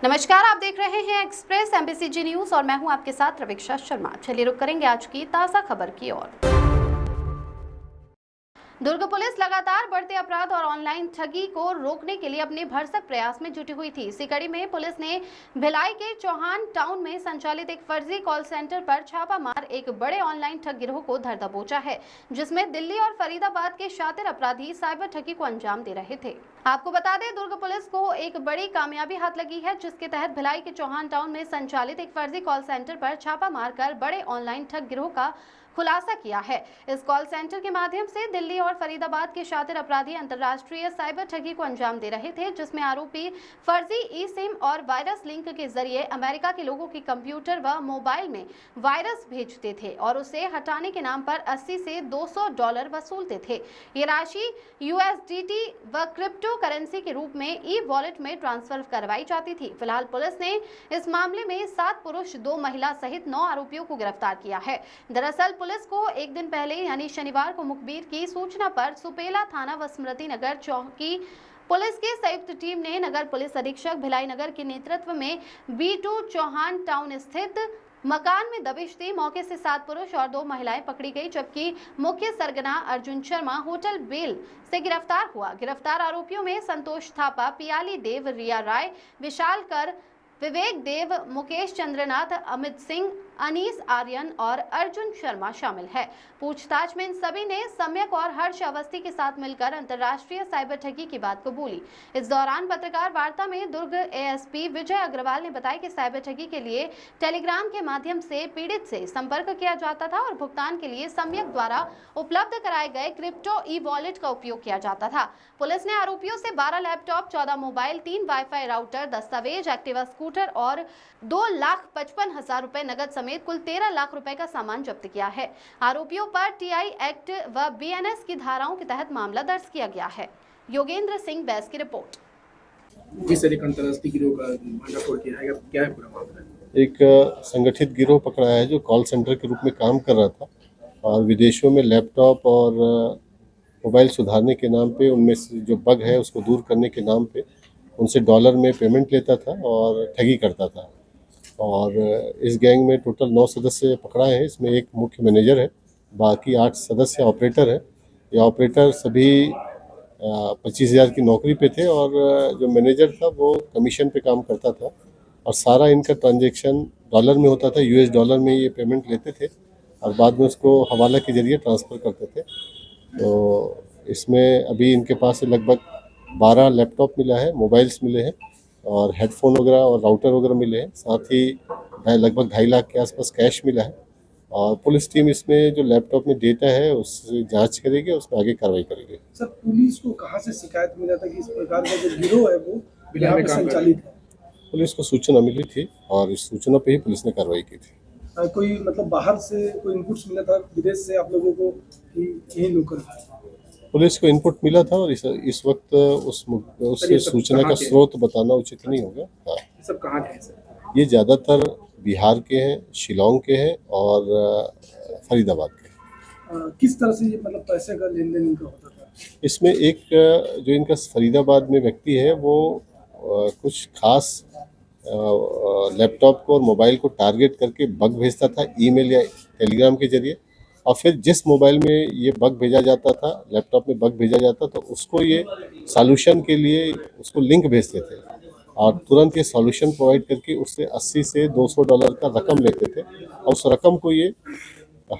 नमस्कार, आप देख रहे हैं एक्सप्रेस एमपीसीजी न्यूज और मैं हूं आपके साथ रवीक्षा शर्मा। चलिए रुक करेंगे आज की ताजा खबर की ओर। दुर्ग पुलिस लगातार बढ़ते अपराध और ऑनलाइन ठगी को रोकने के लिए अपने भरसक प्रयास में जुटी हुई थी। इसी कड़ी में पुलिस ने भिलाई के चौहान टाउन में संचालित एक फर्जी कॉल सेंटर पर छापा मार एक बड़े ऑनलाइन ठग गिरोह को धर दबोचा है, जिसमें दिल्ली और फरीदाबाद के शातिर अपराधी साइबर ठगी को अंजाम दे रहे थे। आपको बता दें, दुर्ग पुलिस को एक बड़ी कामयाबी हाथ लगी है, जिसके तहत भिलाई के चौहान टाउन में संचालित एक फर्जी कॉल सेंटर पर छापा मारकर बड़े ऑनलाइन ठग गिरोह का खुलासा किया है। इस कॉल सेंटर के माध्यम से दिल्ली और फरीदाबाद के शातिर अपराधी अंतर्राष्ट्रीय साइबर ठगी को अंजाम दे रहे थे, जिसमें आरोपी फर्जी ई सिम और वायरस लिंक के जरिए अमेरिका के लोगों के कंप्यूटर व मोबाइल में वायरस भेजते थे और उसे हटाने के नाम पर 80 से $200 वसूलते थे। ये राशि USDT व क्रिप्टो करेंसी के रूप में ई वॉलेट में ट्रांसफर करवाई जाती थी। फिलहाल पुलिस ने इस मामले में 7 पुरुष 2 महिला सहित 9 आरोपियों को गिरफ्तार किया है। दरअसल पुलिस को एक दिन पहले यानी शनिवार को मुखबिर की सूचना पर सुपेला थाना व स्मृति नगर चौकी पुलिस की संयुक्त टीम ने नगर पुलिस अधीक्षक भिलाई नगर के नेतृत्व में B2 चौहान टाउन स्थित मकान में दबिश दी। मौके से 7 पुरुष और 2 महिलाएं पकड़ी गई, जबकि मुख्य सरगना अर्जुन शर्मा होटल बेल से गिरफ्तार हुआ। गिरफ्तार आरोपियों में संतोष थापा, पियाली देव, रिया राय, विशाल कर, विवेक देव, मुकेश चंद्रनाथ, अमित सिंह, अनीस आर्यन और अर्जुन शर्मा शामिल है। पूछताछ में इन सभी ने सम्यक और हर्ष अवस्थी के साथ मिलकर अंतर्राष्ट्रीय साइबर ठगी की बात कबूली। इस दौरान पत्रकार वार्ता में दुर्ग ASP विजय अग्रवाल ने बताया कि साइबर ठगी के लिए टेलीग्राम के माध्यम से पीड़ित से संपर्क किया जाता था और भुगतान के लिए सम्यक द्वारा उपलब्ध कराए गए क्रिप्टो ई वॉलेट का उपयोग किया जाता था। पुलिस ने आरोपियों से 12 लैपटॉप, 14 मोबाइल, 3 वाईफाई राउटर, दस्तावेज, एक्टिवा स्कूटर और 2,55,000 रुपए नगद समेत कुल 13 लाख रुपए का सामान जब्त किया है। आरोपियों पर TI एक्ट व BNS की धाराओं के तहत मामला दर्ज किया गया है। योगेंद्र सिंह बैस की रिपोर्ट। किस तरह का अंतर्राष्ट्रीय गिरोह का भंडाफोड़ किया है, क्या है पूरा मामला? एक संगठित गिरोह पकड़ा है जो कॉल सेंटर के रूप में काम कर रहा था और विदेशों में लैपटॉप और मोबाइल सुधारने के नाम पे, उनमें से जो बग है उसको दूर करने के नाम पे उनसे डॉलर में पेमेंट लेता था और ठगी करता था। और इस गैंग में टोटल 9 सदस्य पकड़ा है। इसमें एक मुख्य मैनेजर है, बाकी 8 सदस्य ऑपरेटर हैं। ये ऑपरेटर सभी 25,000 की नौकरी पे थे और जो मैनेजर था वो कमीशन पे काम करता था और सारा इनका ट्रांजैक्शन डॉलर में होता था। US डॉलर में ये पेमेंट लेते थे और बाद में उसको हवाला के जरिए ट्रांसफ़र करते थे। तो इसमें अभी इनके पास से लगभग 12 लैपटॉप मिला है, मोबाइल्स मिले हैं और हेडफोन वगैरह और राउटर वगैरह मिले हैं। साथ ही लगभग 2.5 लाख के आसपास कैश मिला है और पुलिस टीम इसमें जो लैपटॉप में डेटा है उससे जांच करेगी, उसमें आगे कार्रवाई करेगी। सर, पुलिस को कहां से शिकायत मिला था कि इस प्रकार का जो गिरोह है वो बिहार में संचालित है? पुलिस को सूचना मिली थी और इस सूचना पे ही पुलिस ने कार्रवाई की थी। कोई मतलब बाहर से कोई इनपुट्स मिला था विदेश से आप लोगों को कि यही लोकल? पुलिस को इनपुट मिला था और इस वक्त उस सूचना का स्रोत बताना उचित नहीं होगा। हाँ, सब कहाँ के हैं सर? ये ज़्यादातर बिहार के हैं, शिलोंग के हैं और फरीदाबाद के। किस तरह से ये मतलब पैसे का लेन देन इनका होता था? इसमें एक जो इनका फरीदाबाद में व्यक्ति है वो कुछ खास लैपटॉप को और मोबाइल को टारगेट करके बग भेजता था ईमेल या टेलीग्राम के जरिए, और फिर जिस मोबाइल में ये बग भेजा जाता था, लैपटॉप में बग भेजा जाता तो उसको ये सॉल्यूशन के लिए उसको लिंक भेजते थे और तुरंत ये सॉल्यूशन प्रोवाइड करके उससे 80 से $200 का रकम लेते थे और उस रकम को ये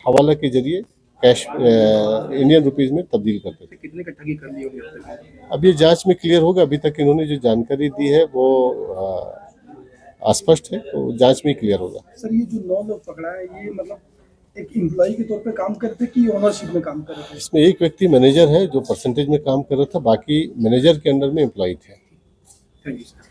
हवाला के जरिए कैश इंडियन रुपीज़ में तब्दील करते थे। कितने का ठगी कर ली होगी? अब ये जांच में क्लियर होगा। अभी तक इन्होंने जो जानकारी दी है वो अस्पष्ट है, तो जांच में क्लियर होगा। सर, ये जो 9 लोग पकड़ा है ये मतलब एक एम्प्लॉय के तौर पे काम करते कि ओनरशिप में काम कर रहे थे? इसमें एक व्यक्ति मैनेजर है जो परसेंटेज में काम कर रहा था, बाकी मैनेजर के अंडर में एम्प्लॉय थे। Thank you sir.